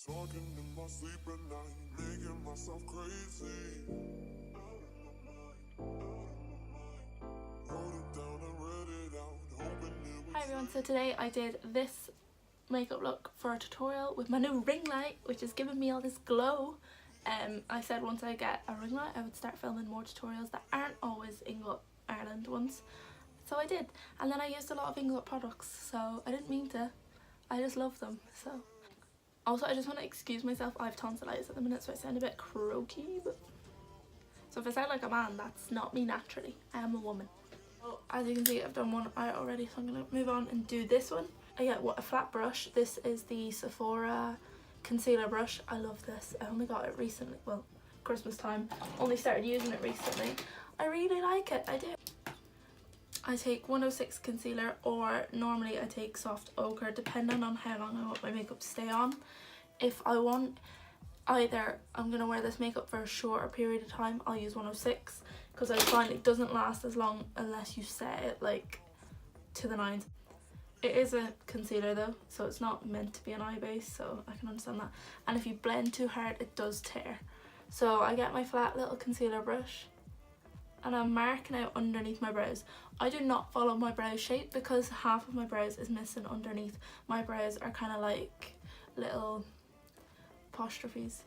Talking in my sleep at night, making myself crazy. Hi everyone, so today I did this makeup look for a tutorial with my new ring light, which is giving me all this glow. I said once I get a ring light I would start filming more tutorials that aren't always Inglot Ireland ones. So I did, and then I used a lot of Inglot products, so I didn't mean to. I just love them. So also, I just want to excuse myself, I have tonsillitis at the minute, so I sound a bit croaky. So if I sound like a man, that's not me naturally. I am a woman. So as you can see, I've done one eye already, so I'm going to move on and do this one. I get a flat brush. This is the Sephora concealer brush. I love this. I only got it recently, well, Christmas time. Only started using it recently. I really like it, I do. I take 106 concealer, or normally I take soft ochre, depending on how long I want my makeup to stay on. If I want either I'm going to wear this makeup for a shorter period of time, I'll use 106, because I find it doesn't last as long unless you set it like to the nines. It is a concealer though, so it's not meant to be an eye base, so I can understand that. And if you blend too hard, it does tear. So I get my flat little concealer brush and I'm marking out underneath my brows. I do not follow my brow shape because half of my brows is missing underneath. My brows are kind of like little apostrophes.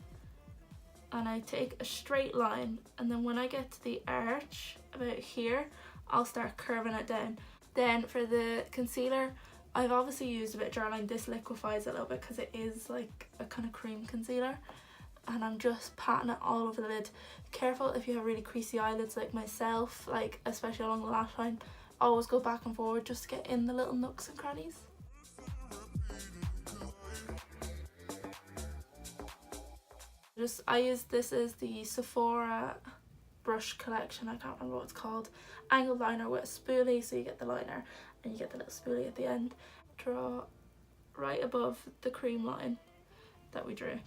And I take a straight line, and then when I get to the arch about here, I'll start curving it down. Then for the concealer, I've obviously used a bit of dryline. This liquefies it a little bit because it is like a kind of cream concealer. And I'm just patting it all over the lid. Careful if you have really creasy eyelids like myself, like especially along the lash line. Always go back and forward just to get in the little nooks and crannies. This is the Sephora brush collection, I can't remember what it's called. Angled liner with a spoolie, so you get the liner and you get the little spoolie at the end. Draw right above the cream line that we drew.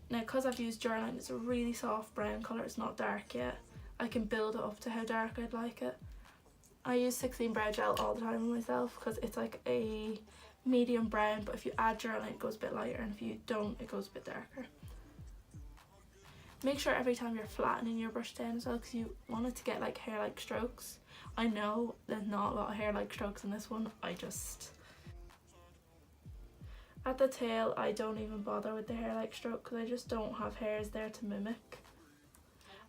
Now, because I've used dryline, it's a really soft brown colour, it's not dark yet. I can build it up to how dark I'd like it. I use 16 brow gel all the time on myself because it's like a medium brown, but if you add dryline it goes a bit lighter, and if you don't it goes a bit darker. Make sure every time you're flattening your brush down as well, because you want it to get like hair-like strokes. I know there's not a lot of hair-like strokes in this one, at the tail, I don't even bother with the hair-like stroke because I just don't have hairs there to mimic.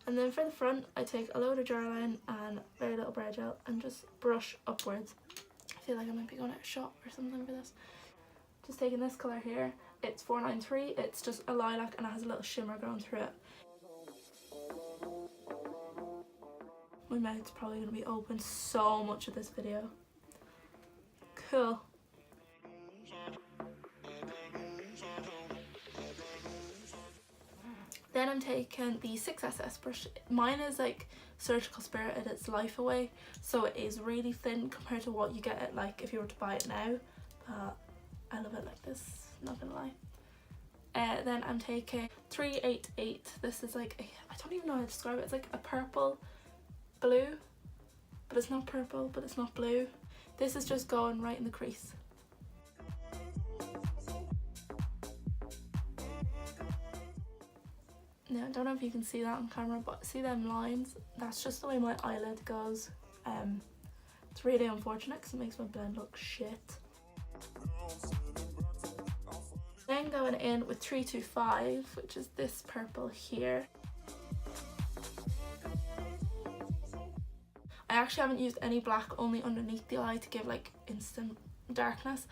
And then for the front, I take a load of dryline and very little brow gel and just brush upwards. I feel like I might be going out of shot or something for this. Just taking this colour here, it's 493, it's just a lilac and it has a little shimmer going through it. My mouth's probably going to be open so much of this video. Cool. Then I'm taking the 6SS brush. Mine is like Surgical Spirit, it's Life Away, so it is really thin compared to what you get it like if you were to buy it now. But I love it like this, not gonna lie. Then I'm taking 388. This is like I don't even know how to describe it. It's like a purple blue, but it's not purple, but it's not blue. This is just going right in the crease. Now, I don't know if you can see that on camera, but see them lines? That's just the way my eyelid goes. It's really unfortunate because it makes my blend look shit. Then going in with 325, which is this purple here. I actually haven't used any black, only underneath the eye to give like instant darkness.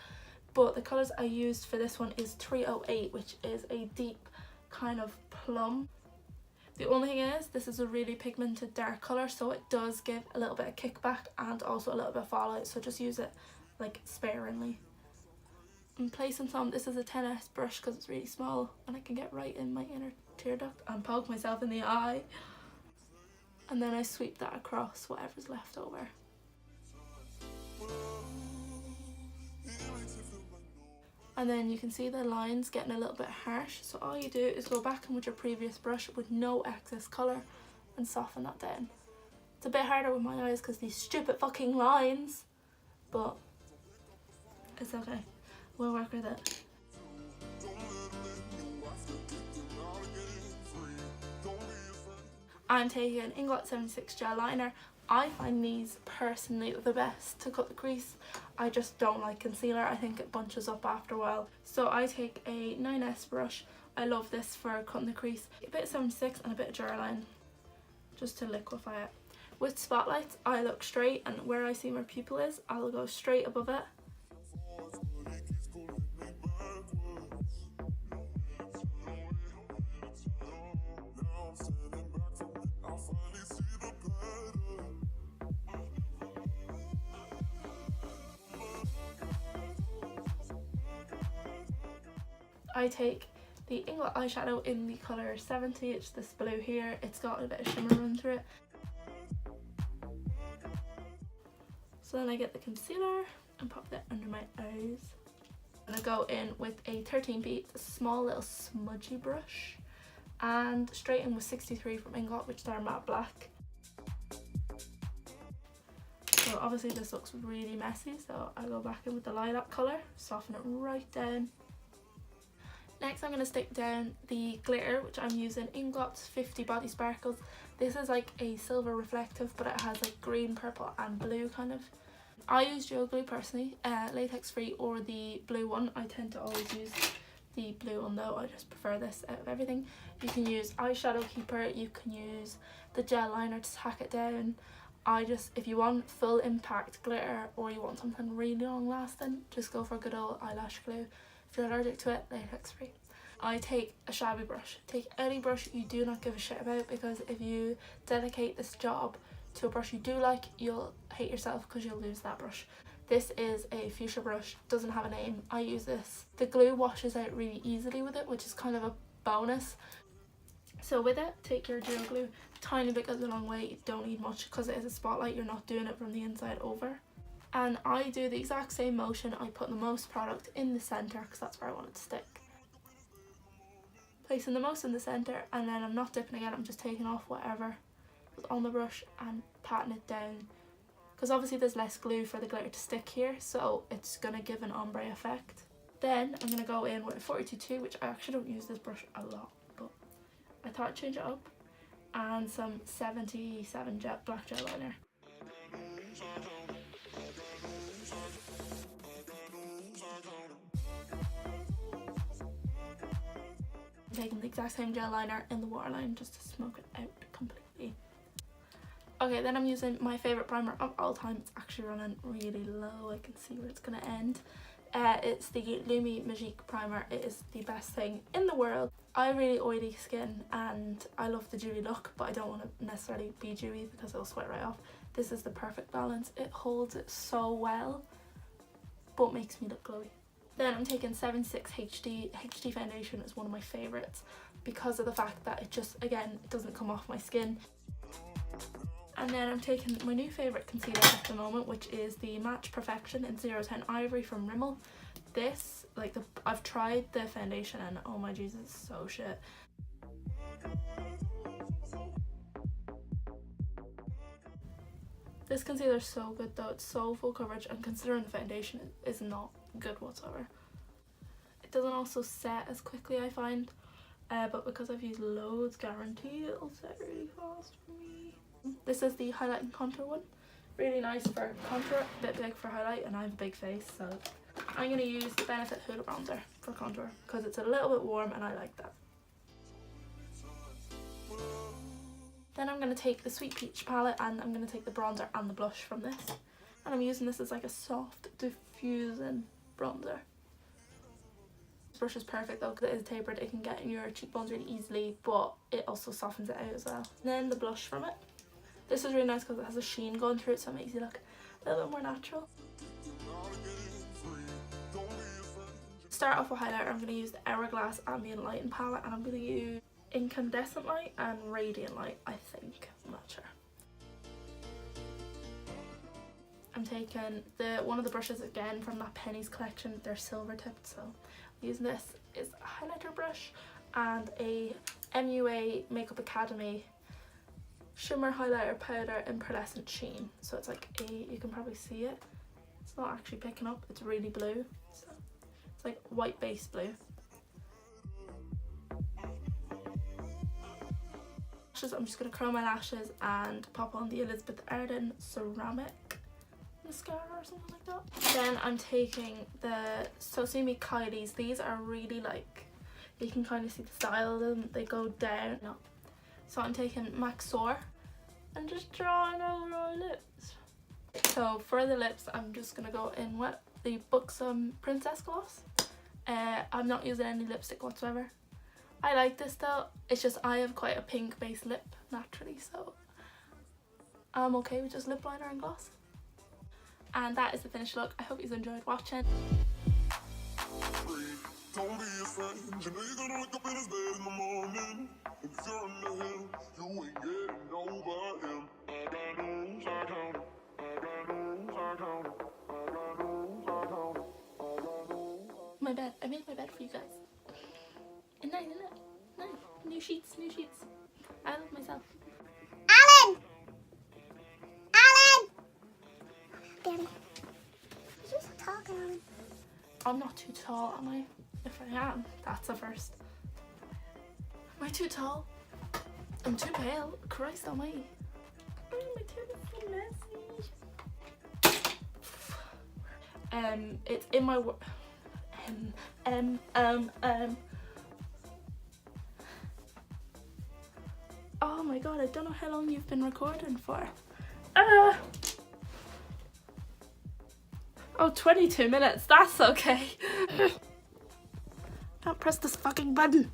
But the colours I used for this one is 308, which is a deep kind of plum. The only thing is, this is a really pigmented dark colour, so it does give a little bit of kickback and also a little bit of fallout, so just use it like sparingly. I'm placing some, this is a 10S brush because it's really small and I can get right in my inner tear duct and poke myself in the eye. And then I sweep that across whatever's left over. And then you can see the lines getting a little bit harsh, so all you do is go back in with your previous brush with no excess colour and soften that down. It's a bit harder with my eyes because these stupid fucking lines, but it's okay, we'll work with it. I'm taking Inglot 76 Gel Eyeliner. I find these personally the best to cut the crease. I just don't like concealer. I think it bunches up after a while. So I take a 9S brush. I love this for cutting the crease. A bit of 76 and a bit of Durline just to liquefy it. With spotlights, I look straight, and where I see my pupil is, I'll go straight above it. I take the Inglot eyeshadow in the colour 70, it's this blue here. It's got a bit of shimmer run through it. So then I get the concealer and pop that under my eyes. And I go in with a 13B, a small little smudgy brush, and straight in with 63 from Inglot, which are matte black. So obviously this looks really messy, so I go back in with the lilac colour, soften it right down. Next I'm going to stick down the glitter, which I'm using Inglot's 50 Body Sparkles. This is like a silver reflective, but it has like green, purple and blue kind of. I use Gel Glue personally, latex free or the blue one. I tend to always use the blue one though, I just prefer this out of everything. You can use eyeshadow keeper, you can use the gel liner to tack it down. If you want full impact glitter or you want something really long lasting, just go for good old eyelash glue. If you're allergic to it, latex free. I take a shabby brush. Take any brush you do not give a shit about, because if you dedicate this job to a brush you do like, you'll hate yourself because you'll lose that brush. This is a fuchsia brush, doesn't have a name. I use this. The glue washes out really easily with it, which is kind of a bonus. So with it, take your Gel Glue. Tiny bit goes a long way, you don't need much because it is a spotlight, you're not doing it from the inside over. And I do the exact same motion. I put the most product in the centre because that's where I want it to stick. Placing the most in the centre, and then I'm not dipping again, I'm just taking off whatever was on the brush and patting it down. Because obviously there's less glue for the glitter to stick here, so it's going to give an ombre effect. Then I'm going to go in with a 42, which I actually don't use this brush a lot, but I thought I'd change it up. And some 77 black gel liner. I'm taking the exact same gel liner in the waterline just to smoke it out completely. Okay, then I'm using my favourite primer of all time. It's actually running really low, I can see where it's going to end. It's the Lumi Magique primer. It is the best thing in the world. I have really oily skin and I love the dewy look, but I don't want to necessarily be dewy because it'll sweat right off. This is the perfect balance. It holds it so well, but makes me look glowy. Then I'm taking 76 HD Foundation is one of my favourites because of the fact that it just, again, it doesn't come off my skin. And then I'm taking my new favourite concealer at the moment, which is the Match Perfection in 010 Ivory from Rimmel. This, like, I've tried the foundation and oh my Jesus, it's so shit. This concealer is so good though, it's so full coverage, and considering the foundation is not good whatsoever. It doesn't also set as quickly, I find, but because I've used loads, guaranteed it'll set really fast for me. This is the highlight and contour one. Really nice for contour, a bit big for highlight, and I have a big face, so I'm going to use the Benefit Hoola bronzer for contour because it's a little bit warm and I like that. Then I'm going to take the Sweet Peach palette and I'm going to take the bronzer and the blush from this. And I'm using this as like a soft diffusing bronzer. This brush is perfect though because it is tapered. It can get in your cheekbones really easily, but it also softens it out as well. And then the blush from it. This is really nice because it has a sheen going through it, so it makes you look a little bit more natural. Start off with highlighter. I'm going to use the Hourglass Ambient Lighting palette and I'm going to use Incandescent Light and Radiant Light, I think. I'm not sure. I'm taking one of the brushes again from that Penny's collection. They're silver tipped, so I'm using this is a highlighter brush and a MUA Makeup Academy shimmer highlighter powder in Pearlescent Sheen. So it's like you can probably see it. It's not actually picking up. It's really blue. So it's like white base blue. lashes, I'm just going to curl my lashes and pop on the Elizabeth Arden Ceramic Mascara or something like that. Then I'm taking the SoSu Kylie's. These are really like, you can kind of see the style of them, they go down. No. So I'm taking MAC Soar and just drawing over my lips. So for the lips, I'm just going to go in with the Buxom Princess Gloss. I'm not using any lipstick whatsoever. I like this though, it's just I have quite a pink base lip naturally, so I'm okay with just lip liner and gloss. And that is the finished look. I hope you enjoyed watching. Don't be afraid. You know you're gonna wake up in his bed in the morning. If you're under him, you ain't getting over him. I got no rules, I count it. I got no rules, I count it. I got no rules, I count it. I got no rules. My bed. I made my bed for you guys. And nice, isn't it? Nice. New sheets, new sheets. I love myself. Alan! Alan! Daddy. You're so talking, Alan. I'm not too tall, am I? If I am, that's a first. Am I too tall? I'm too pale. Christ almighty. Oh, my tooth is so messy. It's in my Oh my god, I don't know how long you've been recording for. Oh, 22 minutes, that's okay. Don't press this fucking button.